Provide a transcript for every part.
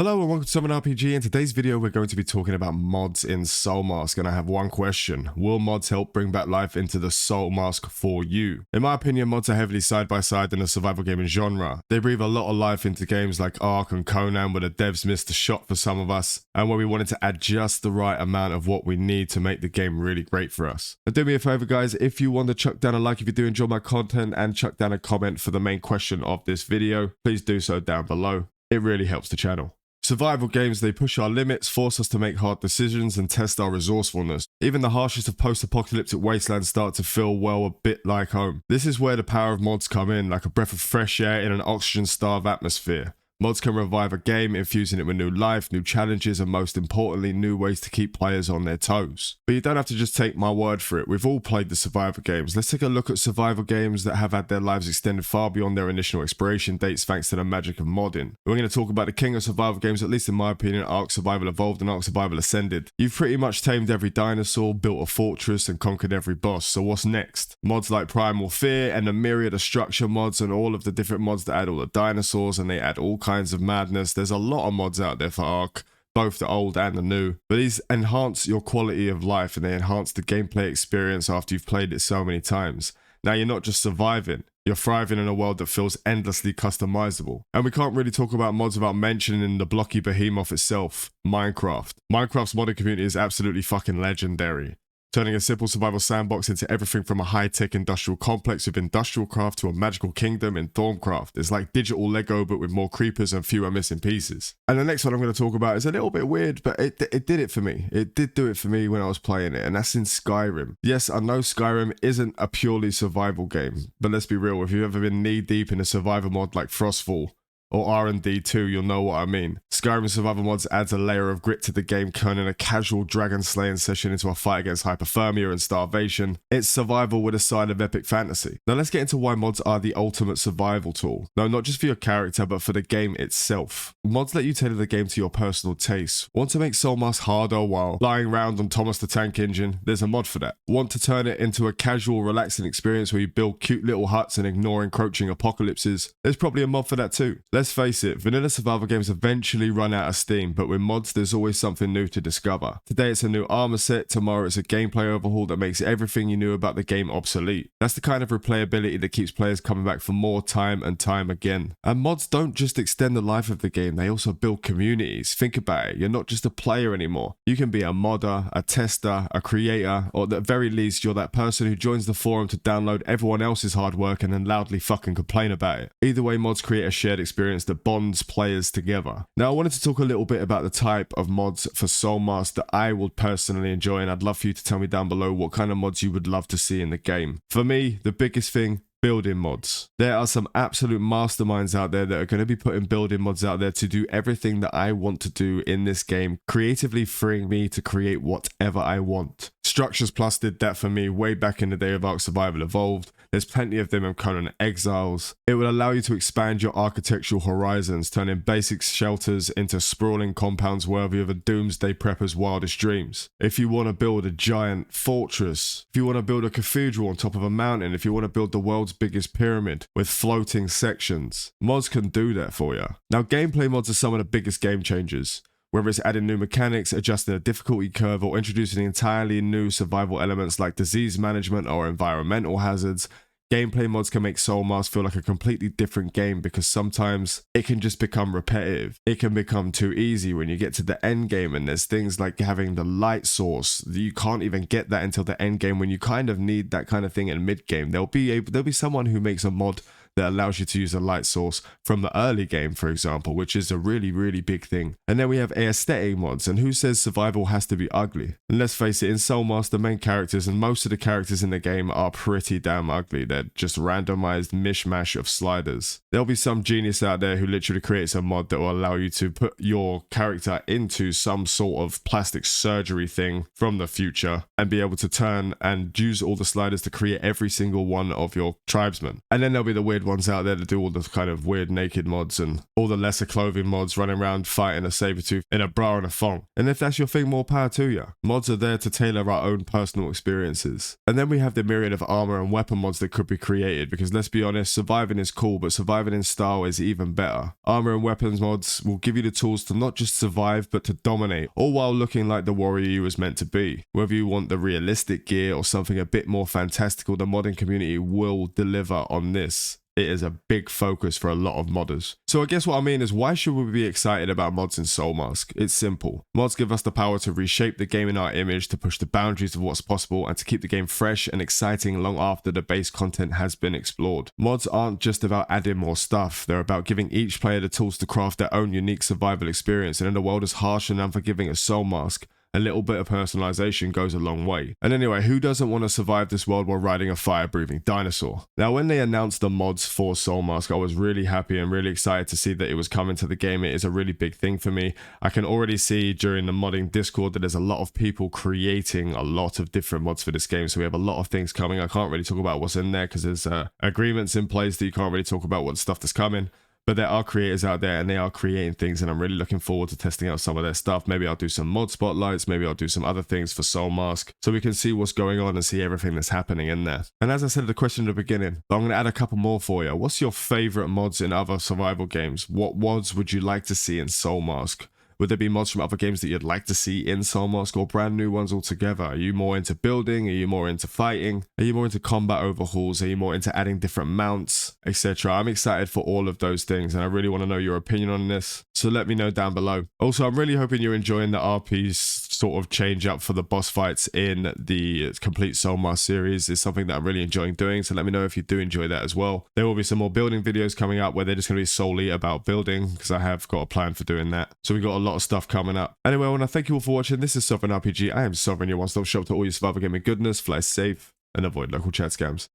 Hello and welcome to Soulmask RPG. In today's video we're going to be talking about mods in Soulmask, and I have one question. Will mods help bring back life into the Soulmask for you? In my opinion, mods are heavily side by side in the survival gaming genre. They breathe a lot of life into games like Ark and Conan, where the devs missed a shot for some of us, and where we wanted to add just the right amount of what we need to make the game really great for us. But do me a favor guys, if you want to chuck down a like if you do enjoy my content, and chuck down a comment for the main question of this video, please do so down below. It really helps the channel. Survival games, they push our limits, force us to make hard decisions, and test our resourcefulness. Even the harshest of post-apocalyptic wastelands start to feel, well, a bit like home. This is where the power of mods come in, like a breath of fresh air in an oxygen-starved atmosphere. Mods can revive a game, infusing it with new life, new challenges, and most importantly, new ways to keep players on their toes. But you don't have to just take my word for it. We've all played the survival games. Let's take a look at survival games that have had their lives extended far beyond their initial expiration dates thanks to the magic of modding. We're going to talk about the king of survival games, at least in my opinion, Ark Survival Evolved and Ark Survival Ascended. You've pretty much tamed every dinosaur, built a fortress, and conquered every boss, so what's next? Mods like Primal Fear and the myriad of structure mods and all of the different mods that add all the dinosaurs and they add all kinds of madness. There's a lot of mods out there for Ark, both the old and the new, but these enhance your quality of life and they enhance the gameplay experience after you've played it so many times. Now you're not just surviving, you're thriving in a world that feels endlessly customizable. And we can't really talk about mods without mentioning the blocky behemoth itself, Minecraft. Minecraft's modding community is absolutely fucking legendary, turning a simple survival sandbox into everything from a high-tech industrial complex with industrial craft to a magical kingdom in Thorncraft. It's like digital Lego but with more creepers and fewer missing pieces. And the next one I'm going to talk about is a little bit weird, but it did it for me. It did do it for me when I was playing it, and that's in Skyrim. Yes, I know Skyrim isn't a purely survival game, but let's be real, if you've ever been knee-deep in a survival mod like Frostfall, or R&D 2, you'll know what I mean. Skyrim Survival Mods adds a layer of grit to the game, turning a casual dragon slaying session into a fight against hypothermia and starvation. It's survival with a side of epic fantasy. Now let's get into why mods are the ultimate survival tool. No, not just for your character, but for the game itself. Mods let you tailor the game to your personal taste. Want to make Soulmask harder while lying around on Thomas the Tank Engine? There's a mod for that. Want to turn it into a casual, relaxing experience where you build cute little huts and ignore encroaching apocalypses? There's probably a mod for that too. Let's face it, vanilla survival games eventually run out of steam, but with mods there's always something new to discover. Today it's a new armor set, tomorrow it's a gameplay overhaul that makes everything you knew about the game obsolete. That's the kind of replayability that keeps players coming back for more time and time again. And mods don't just extend the life of the game, they also build communities. Think about it, you're not just a player anymore. You can be a modder, a tester, a creator, or at the very least you're that person who joins the forum to download everyone else's hard work and then loudly fucking complain about it. Either way, mods create a shared experience that bonds players together. Now I wanted to talk a little bit about the type of mods for Soulmask that I would personally enjoy, and I'd love for you to tell me down below what kind of mods you would love to see in the game. For me, the biggest thing, building mods. There are some absolute masterminds out there that are going to be putting building mods out there to do everything that I want to do in this game, creatively freeing me to create whatever I want. Structures Plus did that for me way back in the day of Ark Survival Evolved. There's plenty of them in Conan Exiles. It will allow you to expand your architectural horizons, turning basic shelters into sprawling compounds worthy of a doomsday prepper's wildest dreams. If you want to build a giant fortress, if you want to build a cathedral on top of a mountain, if you want to build the world's biggest pyramid with floating sections, mods can do that for you. Now gameplay mods are some of the biggest game changers. Whether it's adding new mechanics, adjusting a difficulty curve, or introducing entirely new survival elements like disease management or environmental hazards, gameplay mods can make Soulmask feel like a completely different game, because sometimes it can just become repetitive. It can become too easy when you get to the end game, and there's things like having the light source. You can't even get that until the end game when you kind of need that kind of thing in mid game. There'll be someone who makes a mod that allows you to use a light source from the early game, for example, which is a really, really big thing. And then we have aesthetic mods, and who says survival has to be ugly? And let's face it, in Soulmask, the main characters and most of the characters in the game are pretty damn ugly. They're just randomized mishmash of sliders. There'll be some genius out there who literally creates a mod that will allow you to put your character into some sort of plastic surgery thing from the future and be able to turn and use all the sliders to create every single one of your tribesmen. And then there'll be the weird weird ones out there that do all the kind of weird naked mods and all the lesser clothing mods, running around fighting a saber-tooth in a bra and a thong. And if that's your thing, more power to you. Mods are there to tailor our own personal experiences. And then we have the myriad of armor and weapon mods that could be created, because let's be honest, surviving is cool, but surviving in style is even better. Armor and weapons mods will give you the tools to not just survive, but to dominate, all while looking like the warrior you was meant to be. Whether you want the realistic gear or something a bit more fantastical, the modding community will deliver on this. It is a big focus for a lot of modders. So I guess what I mean is, why should we be excited about mods in Soulmask? It's simple. Mods give us the power to reshape the game in our image, to push the boundaries of what's possible, and to keep the game fresh and exciting long after the base content has been explored. Mods aren't just about adding more stuff, they're about giving each player the tools to craft their own unique survival experience, and in a world as harsh and unforgiving as Soulmask, a little bit of personalization goes a long way. And anyway, who doesn't want to survive this world while riding a fire-breathing dinosaur? Now, when they announced the mods for Soulmask, I was really happy and really excited to see that it was coming to the game. It is a really big thing for me. I can already see during the modding Discord that there's a lot of people creating a lot of different mods for this game. So we have a lot of things coming. I can't really talk about what's in there because there's agreements in place that you can't really talk about what stuff that's coming. But there are creators out there and they are creating things, and I'm really looking forward to testing out some of their stuff. Maybe I'll do some mod spotlights, maybe I'll do some other things for Soulmask, so we can see what's going on and see everything that's happening in there. And as I said at the question at the beginning, I'm going to add a couple more for you. What's your favorite mods in other survival games? What mods would you like to see in Soulmask? Would there be mods from other games that you'd like to see in Soulmask, or brand new ones altogether? Are you more into building? Are you more into fighting? Are you more into combat overhauls? Are you more into adding different mounts, etc.? I'm excited for all of those things, and I really want to know your opinion on this, so let me know down below. Also, I'm really hoping you're enjoying the RP's sort of change up for the boss fights in the complete Soulmask series. It's something that I'm really enjoying doing, so let me know if you do enjoy that as well. There will be some more building videos coming up where they're just going to be solely about building, because I have got a plan for doing that. So we got a lot of stuff coming up. Anyway, I want to thank you all for watching. This is Sovereign RPG. I am Sovereign, your one-stop shop to all your survival gaming goodness. Fly safe and avoid local chat scams.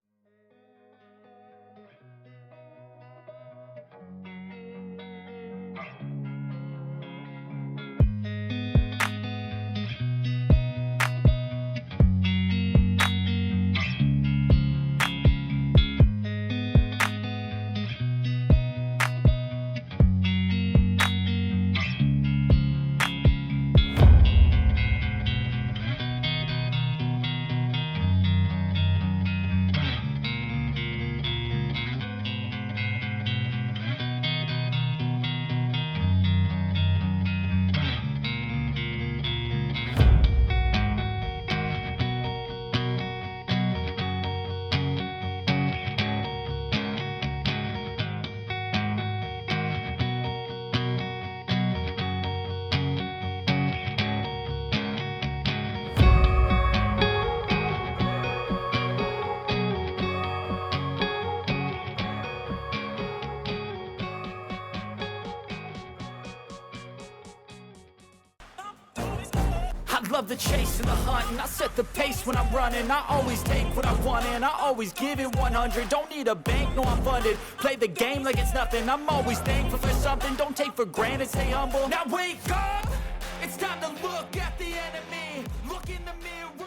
I love the chase and the hunt, and I set the pace when I'm running. I always take what I want and I always give it 100. Don't need a bank, no, I'm funded. Play the game like it's nothing. I'm always thankful for something. Don't take for granted, stay humble. Now wake up, it's time to look at the enemy. Look in the mirror.